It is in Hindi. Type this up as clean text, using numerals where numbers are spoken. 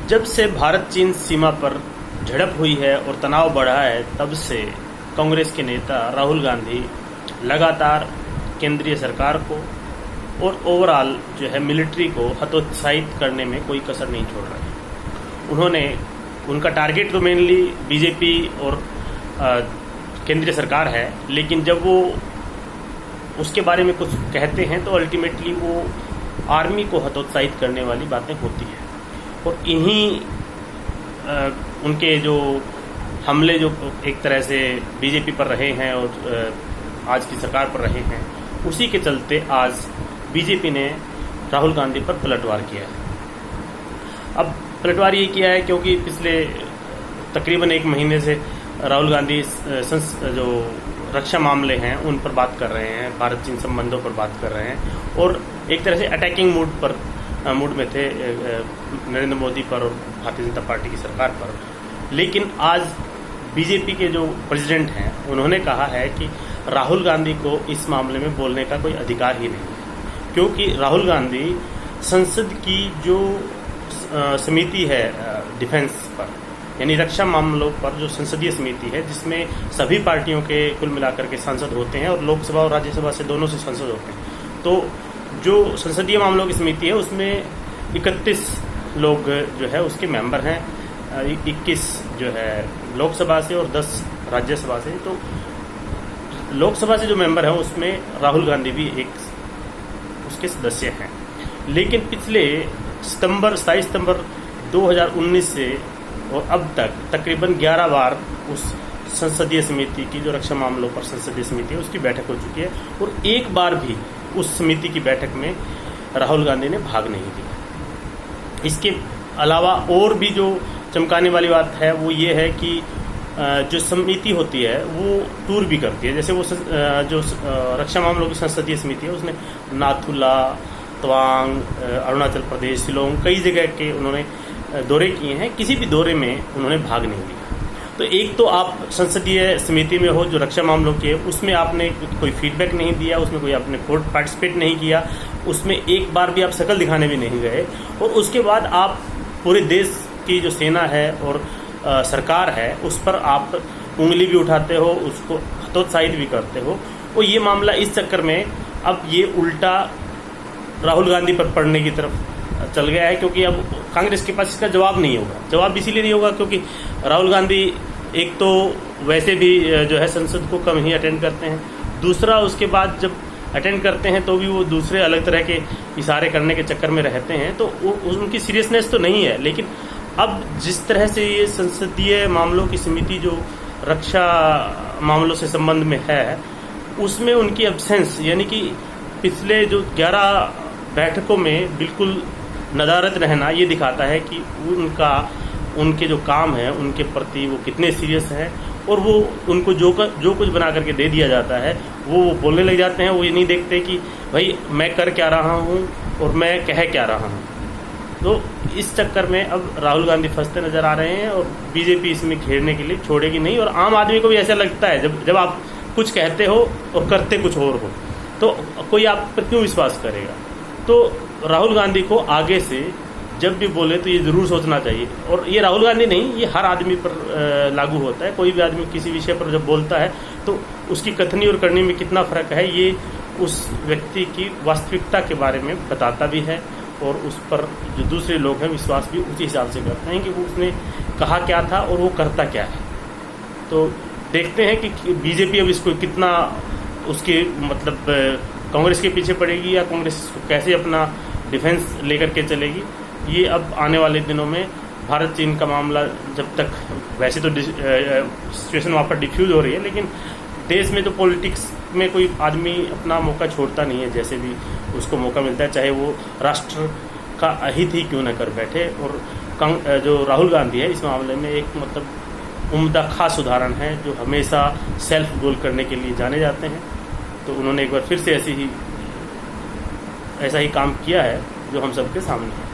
जब से भारत चीन सीमा पर झड़प हुई है और तनाव बढ़ा है, तब से कांग्रेस के नेता राहुल गांधी लगातार केंद्रीय सरकार को और ओवरऑल जो है मिलिट्री को हतोत्साहित करने में कोई कसर नहीं छोड़ रहे। उनका टारगेट तो मेनली बीजेपी और केंद्रीय सरकार है, लेकिन जब वो उसके बारे में कुछ कहते हैं तो अल्टीमेटली वो आर्मी को हतोत्साहित करने वाली बातें होती हैं। और इन्हीं उनके जो हमले जो एक तरह से बीजेपी पर रहे हैं और आज की सरकार पर रहे हैं, उसी के चलते आज बीजेपी ने राहुल गांधी पर पलटवार किया है। अब पलटवार ये किया है क्योंकि पिछले तकरीबन 1 महीने से राहुल गांधी जो रक्षा मामले हैं उन पर बात कर रहे हैं, भारत चीन संबंधों पर बात कर रहे हैं और एक तरह से अटैकिंग मूड में थे नरेंद्र मोदी पर और भारतीय जनता पार्टी की सरकार पर। लेकिन आज बीजेपी के जो प्रेसिडेंट हैं उन्होंने कहा है कि राहुल गांधी को इस मामले में बोलने का कोई अधिकार ही नहीं है, क्योंकि राहुल गांधी संसद की जो समिति है डिफेंस पर, यानी रक्षा मामलों पर जो संसदीय समिति है, जिसमें सभी पार्टियों के कुल मिलाकर के सांसद होते हैं और लोकसभा और राज्यसभा से दोनों से सांसद होते हैं, तो जो संसदीय मामलों की समिति है उसमें 31 लोग जो है उसके मेंबर हैं, 21 जो है लोकसभा से और 10 राज्यसभा से। तो लोकसभा से जो मेंबर हैं उसमें राहुल गांधी भी एक उसके सदस्य हैं। लेकिन पिछले 27 सितंबर 2019 से और अब तक तकरीबन 11 बार उस संसदीय समिति की जो रक्षा मामलों पर संसदीय समिति है उसकी बैठक हो चुकी है और एक बार भी उस समिति की बैठक में राहुल गांधी ने भाग नहीं लिया। इसके अलावा और भी जो चमकाने वाली बात है वो ये है कि जो समिति होती है वो टूर भी करती है। जैसे वो जो रक्षा मामलों की संसदीय समिति है उसने नाथुला, तवांग, अरुणाचल प्रदेश, शिलोंग, कई जगह के उन्होंने दौरे किए हैं। किसी भी दौरे में उन्होंने भाग नहीं लिया। तो एक तो आप संसदीय समिति में हो जो रक्षा मामलों की है, उसमें आपने कोई फीडबैक नहीं दिया, उसमें कोई आपने पार्टिसिपेट नहीं किया, उसमें एक बार भी आप शक्ल दिखाने भी नहीं गए, और उसके बाद आप पूरे देश की जो सेना है और सरकार है उस पर आप उंगली भी उठाते हो, उसको हतोत्साहित भी करते हो। और ये मामला इस चक्कर में अब ये उल्टा राहुल गांधी पर पड़ने की तरफ चल गया है, क्योंकि अब कांग्रेस के पास इसका जवाब नहीं होगा। जवाब इसीलिए नहीं होगा क्योंकि राहुल गांधी एक तो वैसे भी जो है संसद को कम ही अटेंड करते हैं, दूसरा उसके बाद जब अटेंड करते हैं तो भी वो दूसरे अलग तरह के इशारे करने के चक्कर में रहते हैं, तो उनकी सीरियसनेस तो नहीं है। लेकिन अब जिस तरह से ये संसदीय मामलों की समिति जो रक्षा मामलों से संबंध में है उसमें उनकी एब्सेंस, यानी कि पिछले जो 11 बैठकों में बिल्कुल नदारत रहना, ये दिखाता है कि उनके जो काम है उनके प्रति वो कितने सीरियस हैं। और वो उनको जो कुछ बना करके दे दिया जाता है वो बोलने लग जाते हैं। वो ये नहीं देखते कि भाई मैं कर क्या रहा हूँ और मैं कह क्या रहा हूँ। तो इस चक्कर में अब राहुल गांधी फंसते नजर आ रहे हैं और बीजेपी इसमें घेरने के लिए छोड़ेगी नहीं। और आम आदमी को भी ऐसा लगता है जब आप कुछ कहते हो और करते कुछ और हो तो कोई आप पर क्यों विश्वास करेगा। तो राहुल गांधी को आगे से जब भी बोले तो ये जरूर सोचना चाहिए। और ये राहुल गांधी नहीं, ये हर आदमी पर लागू होता है। कोई भी आदमी किसी विषय पर जब बोलता है तो उसकी कथनी और करनी में कितना फर्क है ये उस व्यक्ति की वास्तविकता के बारे में बताता भी है, और उस पर जो दूसरे लोग हैं विश्वास भी उसी हिसाब से करते हैं कि वो उसने कहा क्या था और वो करता क्या है। तो देखते हैं कि बीजेपी अब इसको कितना उसके मतलब कांग्रेस के पीछे पड़ेगी या कांग्रेस इसको कैसे अपना डिफेंस लेकर के चलेगी। ये अब आने वाले दिनों में भारत चीन का मामला जब तक, वैसे तो सिचुएशन वहाँ पर डिफ्यूज हो रही है, लेकिन देश में तो पॉलिटिक्स में कोई आदमी अपना मौका छोड़ता नहीं है। जैसे भी उसको मौका मिलता है, चाहे वो राष्ट्र का अहित ही क्यों न कर बैठे। और जो राहुल गांधी है इस मामले में एक मतलब उम्दा खास उदाहरण है, जो हमेशा सेल्फ गोल करने के लिए जाने जाते हैं। तो उन्होंने एक बार फिर से ऐसा ही काम किया है जो हम सबके सामने है।